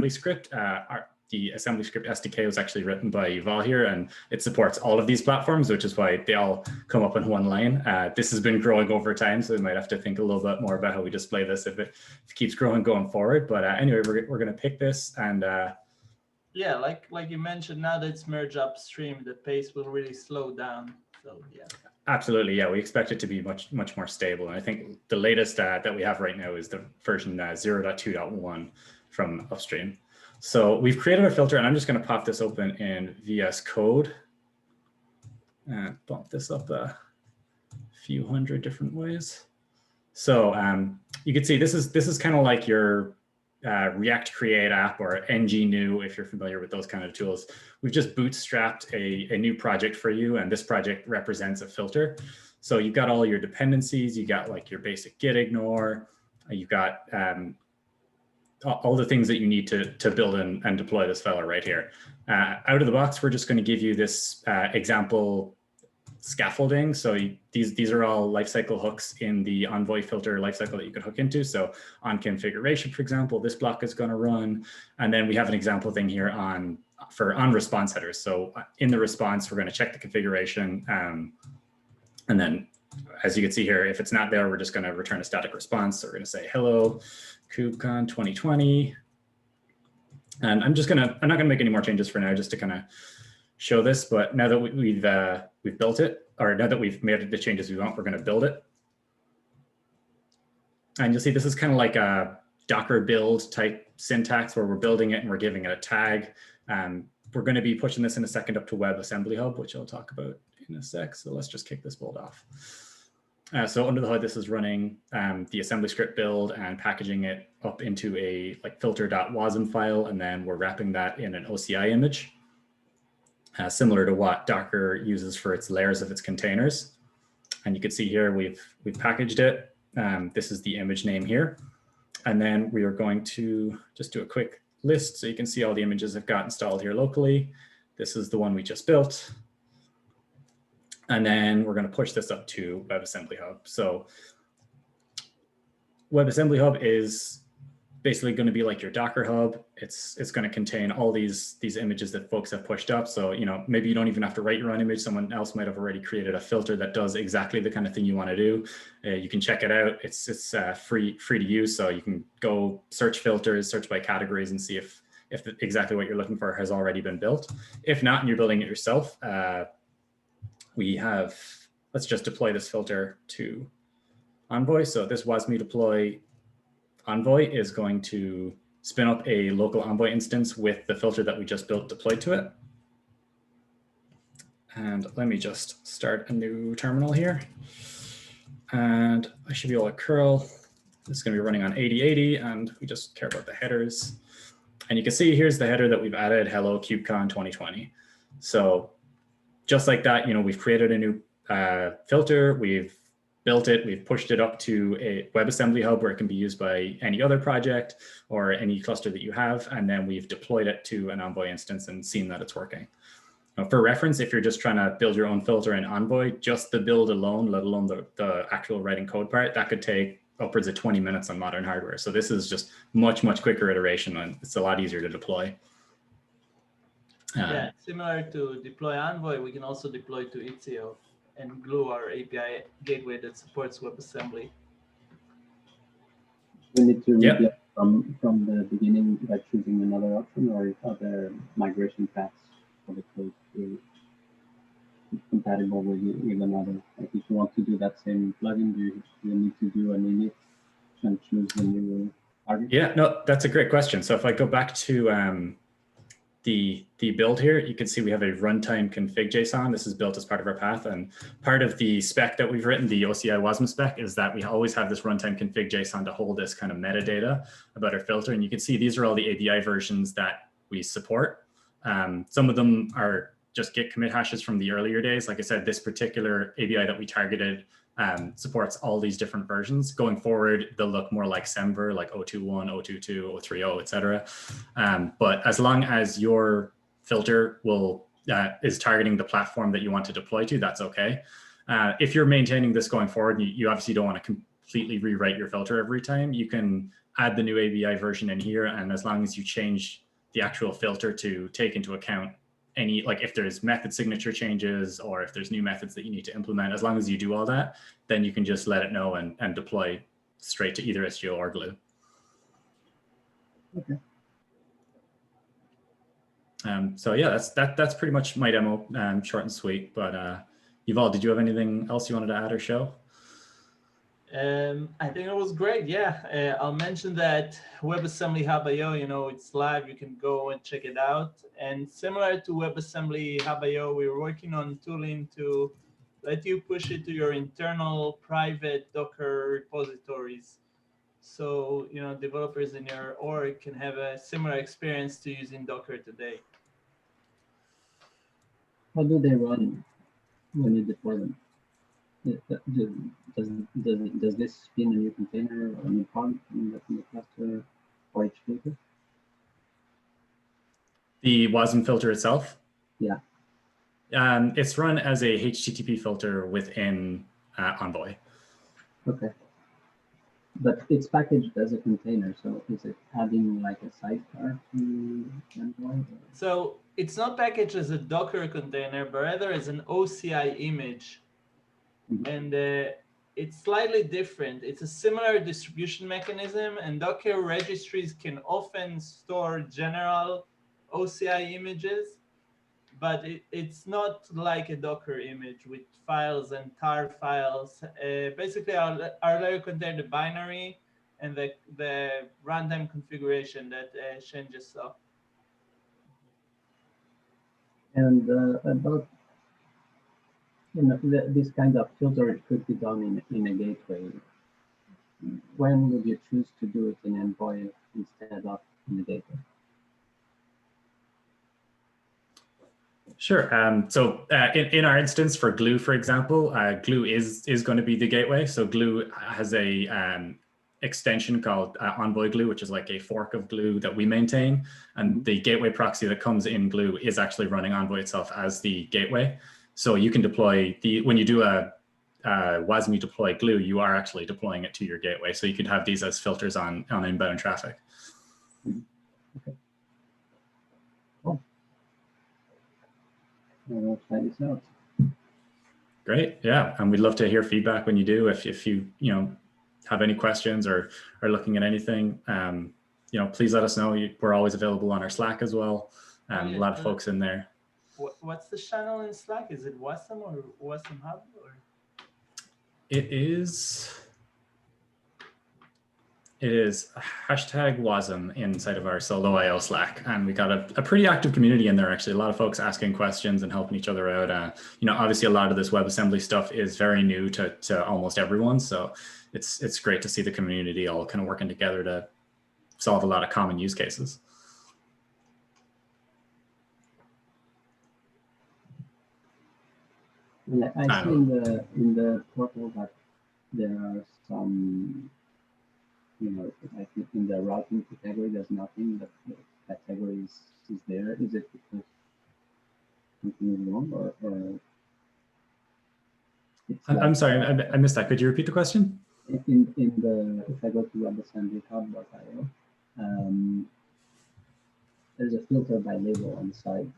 assembly script. The assembly script SDK was actually written by Yuval here, and it supports all of these platforms, which is why they all come up in one line. This has been growing over time, so we might have to think a little bit more about how we display this if it keeps growing going forward. But anyway, we're going to pick this and yeah, like you mentioned, now that it's merged upstream, the pace will really slow down. So yeah. Absolutely, yeah. We expect it to be much more stable. And I think the latest that we have right now is the version 0.2.1 from upstream. So we've created a filter, and I'm just going to pop this open in VS Code and bump this up a few hundred different ways. So you can see this is kind of like your React Create app or ng-new, if you're familiar with those kind of tools. We've just bootstrapped a new project for you, and this project represents a filter. So you've got all your dependencies, you got like your basic git ignore, you've got all the things that you need to build and deploy this fella right here. Out of the box, we're just going to give you this example scaffolding. So these are all lifecycle hooks in the Envoy filter lifecycle that you could hook into. So on configuration, for example, this block is going to run. And then we have an example thing here on response headers. So in the response, we're going to check the configuration. And then as you can see here, if it's not there, we're just going to return a static response. So we're going to say, hello, KubeCon 2020. And I'm not going to make any more changes for now, just to kind of show this. But now that we've built it, or now that we've made the changes we want, we're going to build it. And you'll see this is kind of like a Docker build type syntax where we're building it and we're giving it a tag. We're going to be pushing this in a second up to WebAssembly Hub, which I'll talk about in a sec. So let's just kick this build off. So under the hood, this is running the assembly script build and packaging it up into a filter.wasm file, and then we're wrapping that in an OCI image, similar to what Docker uses for its layers of its containers. And you can see here we've packaged it. This is the image name here, and then we are going to just do a quick list so you can see all the images I've got installed here locally. This is the one we just built. And then we're going to push this up to WebAssembly Hub. So WebAssembly Hub is basically going to be like your Docker hub. It's going to contain all these images that folks have pushed up. So, maybe you don't even have to write your own image. Someone else might have already created a filter that does exactly the kind of thing you want to do. You can check it out. It's free to use. So you can go search filters, search by categories, and see if exactly what you're looking for has already been built. If not, and you're building it yourself, let's just deploy this filter to Envoy. So this wasme deploy Envoy is going to spin up a local Envoy instance with the filter that we just built deployed to it. And let me just start a new terminal here. And I should be able to curl. This is going to be running on 8080, and we just care about the headers. And you can see here's the header that we've added, hello KubeCon 2020. So just like that, we've created a new filter, we've built it, we've pushed it up to a WebAssembly Hub where it can be used by any other project or any cluster that you have, and then we've deployed it to an Envoy instance and seen that it's working. Now, for reference, if you're just trying to build your own filter in Envoy, just the build alone, let alone the actual writing code part, that could take upwards of 20 minutes on modern hardware. So this is just much quicker iteration, and it's a lot easier to deploy. Yeah, similar to deploy Envoy, we can also deploy to Istio and Gloo, our API gateway that supports WebAssembly. We need to rebuild from the beginning by choosing another option, or are there migration paths for the code to be compatible with another? Like if you want to do that same plugin, do you need to do an init and choose the new target? Yeah, no, that's a great question. So if I go back to the build here, you can see we have a runtime config JSON. This is built as part of our path, and part of the spec that we've written, the OCI wasm spec, is that we always have this runtime config JSON to hold this kind of metadata about our filter. And you can see these are all the API versions that we support. Some of them are just Git commit hashes from the earlier days. Like I said, this particular API that we targeted supports all these different versions. Going forward, they'll look more like Semver, like 021, 022, 030, et cetera. But as long as your filter is targeting the platform that you want to deploy to, that's okay. If you're maintaining this going forward, you obviously don't want to completely rewrite your filter every time. You can add the new ABI version in here. And as long as you change the actual filter to take into account any, like if there's method signature changes or if there's new methods that you need to implement, as long as you do all that, then you can just let it know and deploy straight to either Istio or Gloo. Okay. So yeah, that's pretty much my demo, short and sweet. But Yuval, did you have anything else you wanted to add or show? I think it was great. Yeah, I'll mention that WebAssembly Hub.io, it's live. You can go and check it out. And similar to WebAssembly Hub.io, we're working on tooling to let you push it to your internal private Docker repositories. So, developers in your org can have a similar experience to using Docker today. How do they run when you deploy them? Does this spin a new container or a new pod in the cluster for each filter? The wasm filter itself? Yeah. It's run as a HTTP filter within Envoy. Okay. But it's packaged as a container, so is it adding like a sidecar to Envoy? So it's not packaged as a Docker container, but rather as an OCI image. And it's slightly different. It's a similar distribution mechanism, and Docker registries can often store general OCI images, but it's not like a Docker image with files and tar files. Basically, our layer contains the binary and the runtime configuration that Shane just saw. And about this kind of filter could be done in a gateway. When would you choose to do it in Envoy instead of in the gateway? Sure. So in our instance for Gloo, for example, Gloo is going to be the gateway. So Gloo has a extension called Envoy Gloo, which is like a fork of Gloo that we maintain. And the gateway proxy that comes in Gloo is actually running Envoy itself as the gateway. So you can deploy when you do a wasme deploy Gloo, you are actually deploying it to your gateway. So you could have these as filters on inbound traffic. Okay. Cool. I'll try this out. Great. Yeah. And we'd love to hear feedback when you do. If you have any questions or are looking at anything, please let us know. We're always available on our Slack as well. A lot of folks in there. What's the channel in Slack? Is it wasm or wasm hub? Or? It is #wasm inside of our solo.io Slack. And we got a pretty active community in there, actually. A lot of folks asking questions and helping each other out. Obviously a lot of this WebAssembly stuff is very new to almost everyone. So it's great to see the community all kind of working together to solve a lot of common use cases. Yeah, I see in the portal that there are some, I think in the routing category there's nothing, but the category is there. Is it because something is wrong, or I'm sorry, I missed that. Could you repeat the question? If I go to WebAssembly Hub.io, there's a filter by label on the side.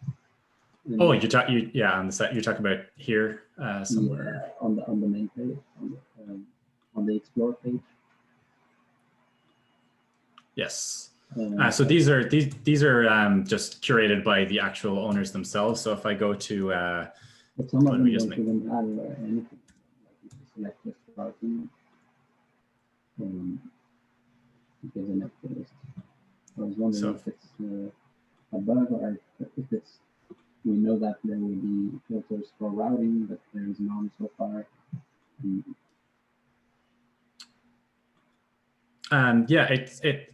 Oh, on the site. You're talking about here somewhere. Yeah, on the main page, on the explore page. Yes. So these are just curated by the actual owners themselves. So if I go to, but some of them don't even have anything. Like if you select just routing, it gives an empty list. I was wondering if it's a bug or if it's. We know that there will be filters for routing, but there is none so far. Yeah, it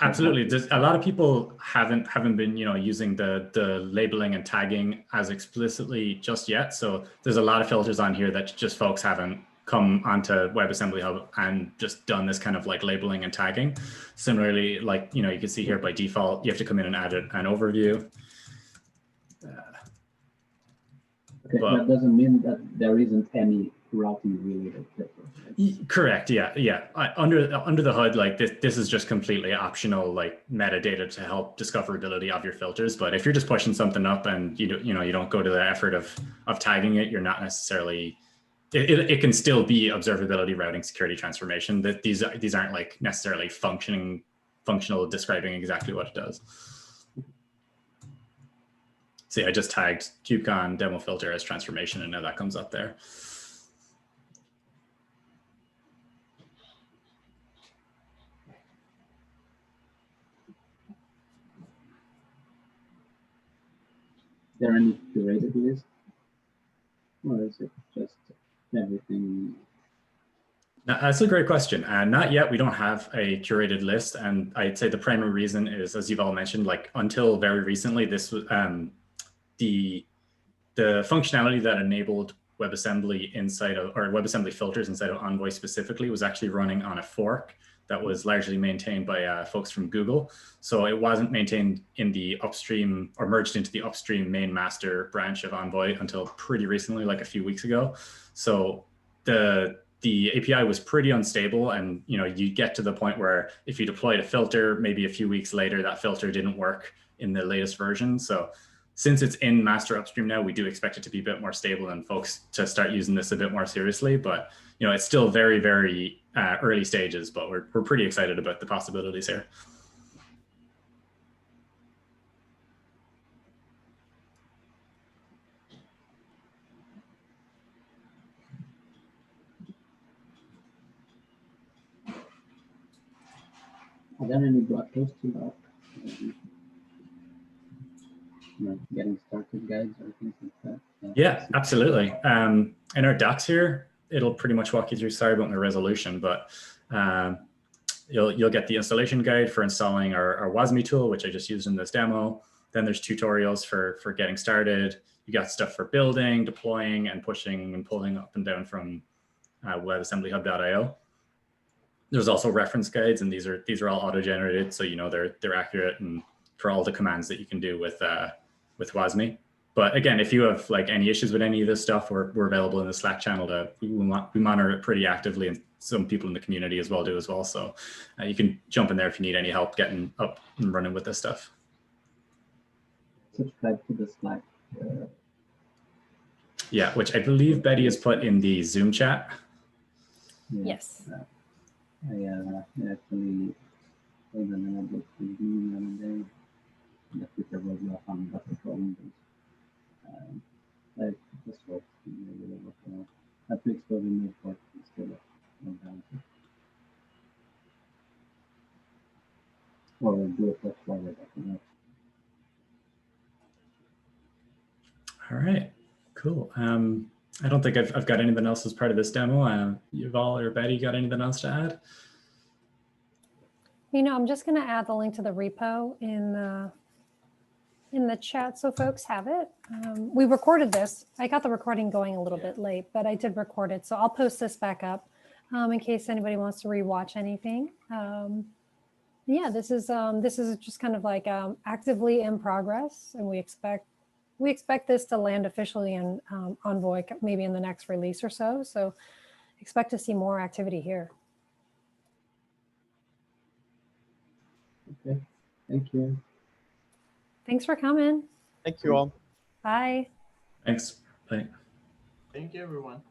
absolutely. There's a lot of people haven't been using the labeling and tagging as explicitly just yet. So there's a lot of filters on here that just folks haven't come onto WebAssembly Hub and just done this kind of like labeling and tagging. Similarly, like you can see here by default, you have to come in and add an overview. Okay, that doesn't mean that there isn't any routing related filter. Correct. Yeah. Yeah. Under the hood, like this is just completely optional, like metadata to help discoverability of your filters. But if you're just pushing something up and you don't go to the effort of tagging it, you're not necessarily. It can still be observability, routing, security, transformation. That these aren't like necessarily functional describing exactly what it does. See, I just tagged KubeCon demo filter as transformation, and now that comes up there. Is there any curated list, or is it just everything? Now, that's a great question. Not yet. We don't have a curated list, and I'd say the primary reason is, as you've all mentioned, like until very recently, this was the functionality that enabled WebAssembly inside of, or WebAssembly filters inside of Envoy specifically, was actually running on a fork that was largely maintained by folks from Google. So it wasn't maintained in the upstream or merged into the upstream main master branch of Envoy until pretty recently, like a few weeks ago. So the API was pretty unstable, and you get to the point where if you deployed a filter, maybe a few weeks later, that filter didn't work in the latest version. So since it's in master upstream now, we do expect it to be a bit more stable and folks to start using this a bit more seriously. But it's still very, very early stages, but we're pretty excited about the possibilities here. Are there any blog posts about getting started guides or things like that? Yeah, absolutely. In our docs here, it'll pretty much walk you through. Sorry about my resolution, but you'll get the installation guide for installing our wasme tool, which I just used in this demo. Then there's tutorials for getting started. You got stuff for building, deploying, and pushing and pulling up and down from WebAssemblyHub.io. There's also reference guides, and these are all auto-generated, so they're accurate and for all the commands that you can do with wasme. But again, if you have like any issues with any of this stuff, we're available in the Slack channel. We monitor it pretty actively, and some people in the community as well do as well. So you can jump in there if you need any help getting up and running with this stuff. Subscribe to the Slack. Yeah, which I believe Betty has put in the Zoom chat. Yeah. Yes. I actually told them about the Zoom the other day. The Twitter was not on the problem. I just hope have to expose in the report instead of down. Or do it with forward. All right, cool. I don't think I've got anything else as part of this demo. Yuval or Betty, got anything else to add? I'm just going to add the link to the repo in the chat so folks have it. We recorded this. I got the recording going a little bit late, but I did record it. So I'll post this back up in case anybody wants to rewatch anything. Yeah, this is just kind of like actively in progress, and we expect this to land officially in Envoy maybe in the next release or so. So expect to see more activity here. Okay, thank you. Thanks for coming. Thank you all. Bye. Thanks. Bye. Thank you, everyone.